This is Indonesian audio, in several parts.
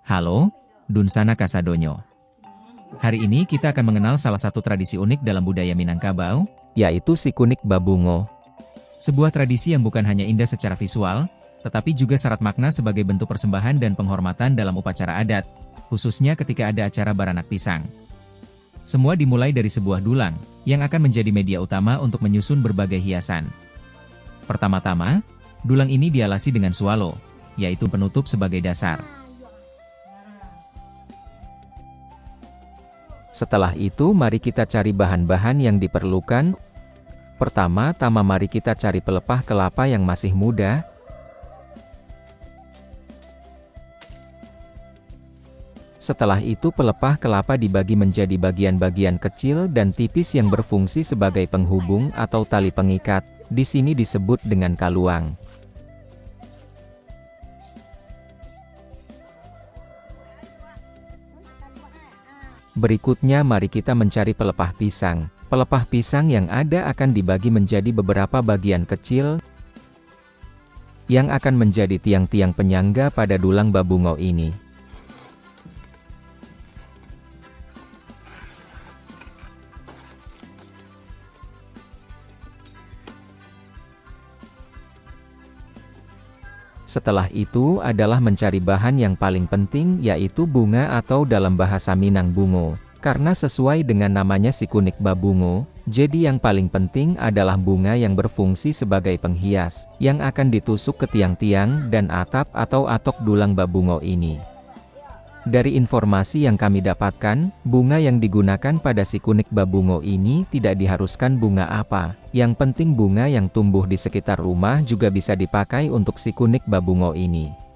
Halo, Dunsana Kasadonyo. Hari ini kita akan mengenal salah satu tradisi unik dalam budaya Minangkabau, yaitu Sikunik Babungo. sebuah tradisi yang bukan hanya indah secara visual, tetapi juga syarat makna sebagai bentuk persembahan dan penghormatan dalam upacara adat, khususnya ketika ada acara baranak pisang. Semua dimulai dari sebuah dulang, yang akan menjadi media utama untuk menyusun berbagai hiasan. Pertama-tama, dulang ini dialasi dengan swalo, yaitu penutup sebagai dasar. Setelah itu mari kita cari bahan-bahan yang diperlukan. Pertama-tama mari kita cari pelepah kelapa yang masih muda. Setelah itu pelepah kelapa dibagi menjadi bagian-bagian kecil dan tipis yang berfungsi sebagai penghubung atau tali pengikat, di sini disebut dengan kaluang. Berikutnya mari kita mencari pelepah pisang. Pelepah pisang yang ada akan dibagi menjadi beberapa bagian kecil, yang akan menjadi tiang-tiang penyangga pada dulang babungo ini. Setelah itu adalah mencari bahan yang paling penting, yaitu bunga atau dalam bahasa Minang bungo. Karena sesuai dengan namanya Sikunik Babungo, jadi yang paling penting adalah bunga yang berfungsi sebagai penghias, yang akan ditusuk ke tiang-tiang dan atap atau atok dulang babungo ini. Dari informasi yang kami dapatkan, bunga yang digunakan pada Sikunik Babungo ini tidak diharuskan bunga apa, yang penting bunga yang tumbuh di sekitar rumah juga bisa dipakai untuk Sikunik Babungo ini.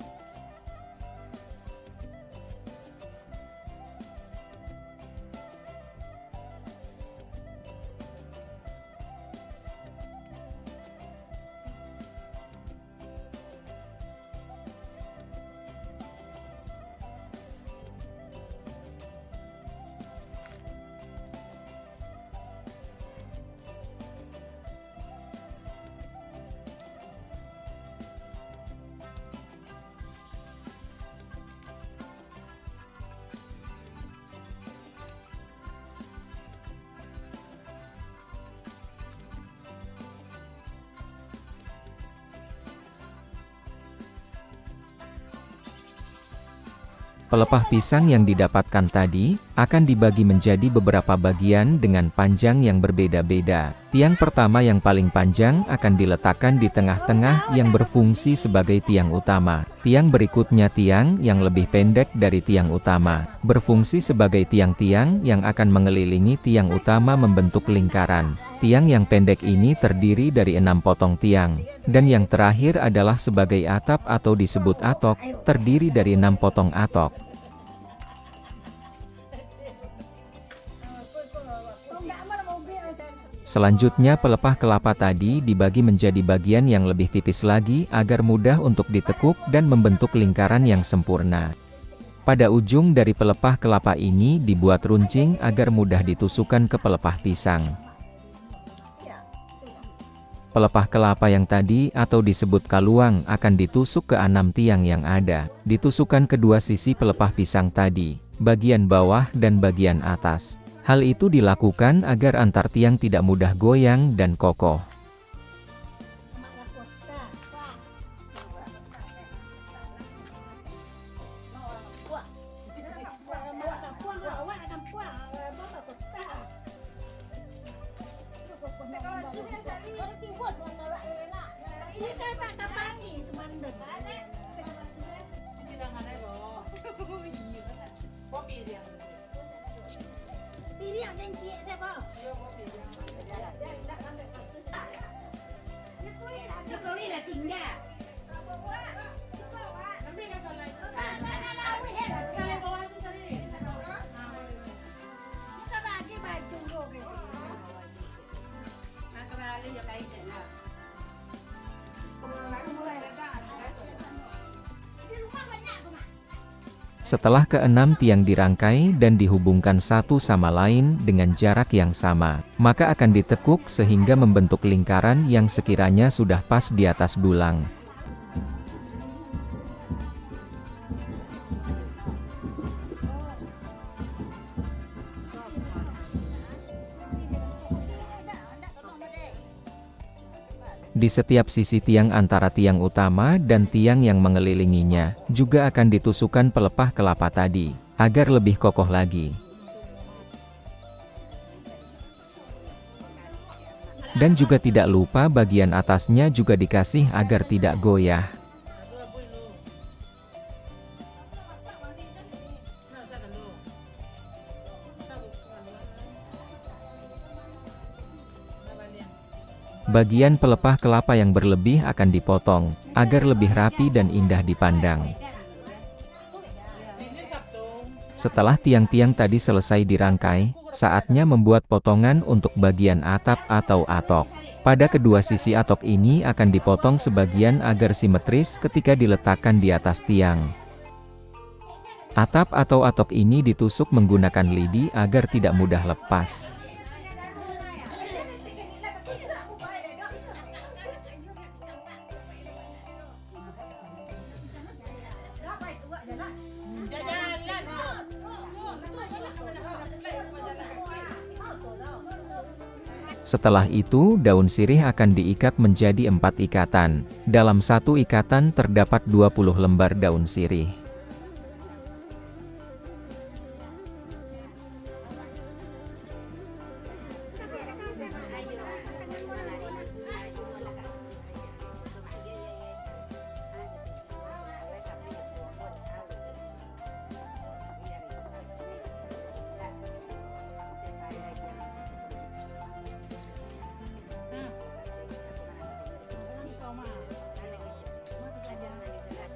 Pelepah pisang yang didapatkan tadi, akan dibagi menjadi beberapa bagian dengan panjang yang berbeda-beda. Tiang pertama yang paling panjang akan diletakkan di tengah-tengah yang berfungsi sebagai tiang utama. Tiang berikutnya tiang yang lebih pendek dari tiang utama, berfungsi sebagai tiang-tiang yang akan mengelilingi tiang utama membentuk lingkaran. Tiang yang pendek ini terdiri dari 6 potong tiang, dan yang terakhir adalah sebagai atap atau disebut atok, terdiri dari 6 potong atok. Selanjutnya pelepah kelapa tadi dibagi menjadi bagian yang lebih tipis lagi agar mudah untuk ditekuk dan membentuk lingkaran yang sempurna. Pada ujung dari pelepah kelapa ini dibuat runcing agar mudah ditusukkan ke pelepah pisang. Pelepah kelapa yang tadi atau disebut kaluang akan ditusuk ke 6 tiang yang ada. Ditusukkan kedua sisi pelepah pisang tadi, bagian bawah dan bagian atas. Hal itu dilakukan agar antar tiang tidak mudah goyang dan kokoh. Jokowi là tinggal. Setelah ke-6 tiang dirangkai dan dihubungkan satu sama lain dengan jarak yang sama, maka akan ditekuk sehingga membentuk lingkaran yang sekiranya sudah pas di atas dulang. Di setiap sisi tiang antara tiang utama dan tiang yang mengelilinginya, juga akan ditusukkan pelepah kelapa tadi, agar lebih kokoh lagi. Dan juga tidak lupa bagian atasnya juga dikasih agar tidak goyah. Bagian pelepah kelapa yang berlebih akan dipotong, agar lebih rapi dan indah dipandang. Setelah tiang-tiang tadi selesai dirangkai, saatnya membuat potongan untuk bagian atap atau atok. Pada kedua sisi atok ini akan dipotong sebagian agar simetris ketika diletakkan di atas tiang. Atap atau atok ini ditusuk menggunakan lidi agar tidak mudah lepas. Setelah itu, daun sirih akan diikat menjadi 4 ikatan. Dalam satu ikatan terdapat 20 lembar daun sirih.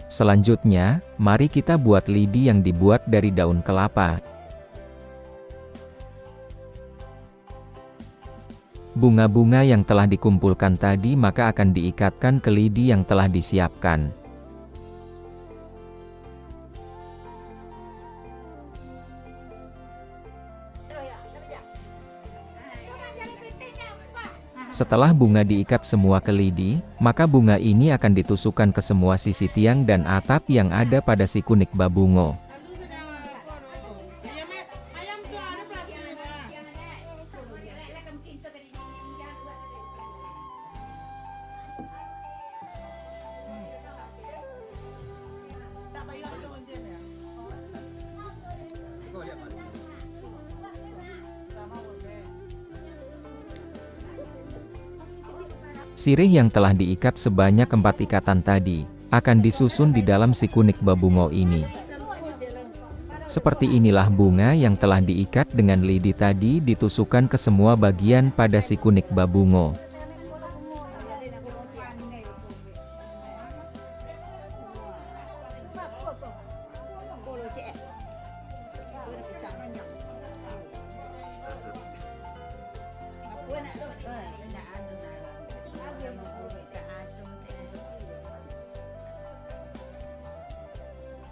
Selanjutnya, mari kita buat lidi yang dibuat dari daun kelapa. Bunga-bunga yang telah dikumpulkan tadi maka akan diikatkan ke lidi yang telah disiapkan. Setelah bunga diikat semua ke lidi, maka bunga ini akan ditusukkan ke semua sisi tiang dan atap yang ada pada si kunik babungo. Sirih yang telah diikat sebanyak 4 ikatan tadi, akan disusun di dalam si kunik babungo ini. Seperti inilah bunga yang telah diikat dengan lidi tadi ditusukkan ke semua bagian pada si kunik babungo.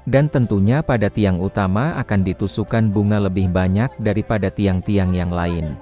Dan tentunya pada tiang utama akan ditusukkan bunga lebih banyak daripada tiang-tiang yang lain.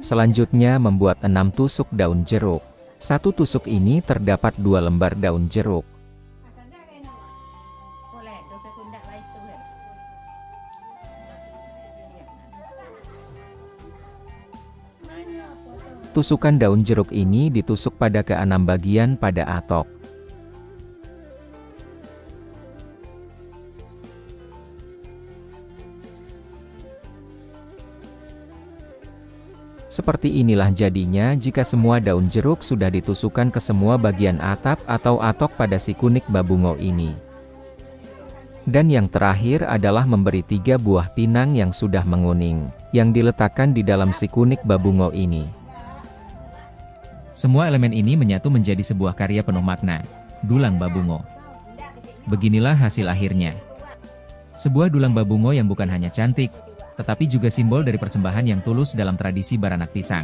Selanjutnya membuat 6 tusuk daun jeruk. Satu tusuk ini terdapat 2 lembar daun jeruk. Tusukan daun jeruk ini ditusuk pada ke-6 bagian pada atok. Seperti inilah jadinya jika semua daun jeruk sudah ditusukkan ke semua bagian atap atau atok pada si kunik babungo ini. Dan yang terakhir adalah memberi 3 buah pinang yang sudah menguning, yang diletakkan di dalam si kunik babungo ini. Semua elemen ini menyatu menjadi sebuah karya penuh makna, dulang babungo. Beginilah hasil akhirnya. Sebuah dulang babungo yang bukan hanya cantik, tetapi juga simbol dari persembahan yang tulus dalam tradisi baranak pisang.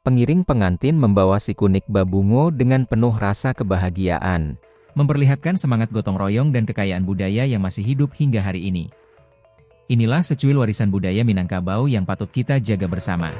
Pengiring pengantin membawa si kunik babungo dengan penuh rasa kebahagiaan, memperlihatkan semangat gotong royong dan kekayaan budaya yang masih hidup hingga hari ini. Inilah secuil warisan budaya Minangkabau yang patut kita jaga bersama.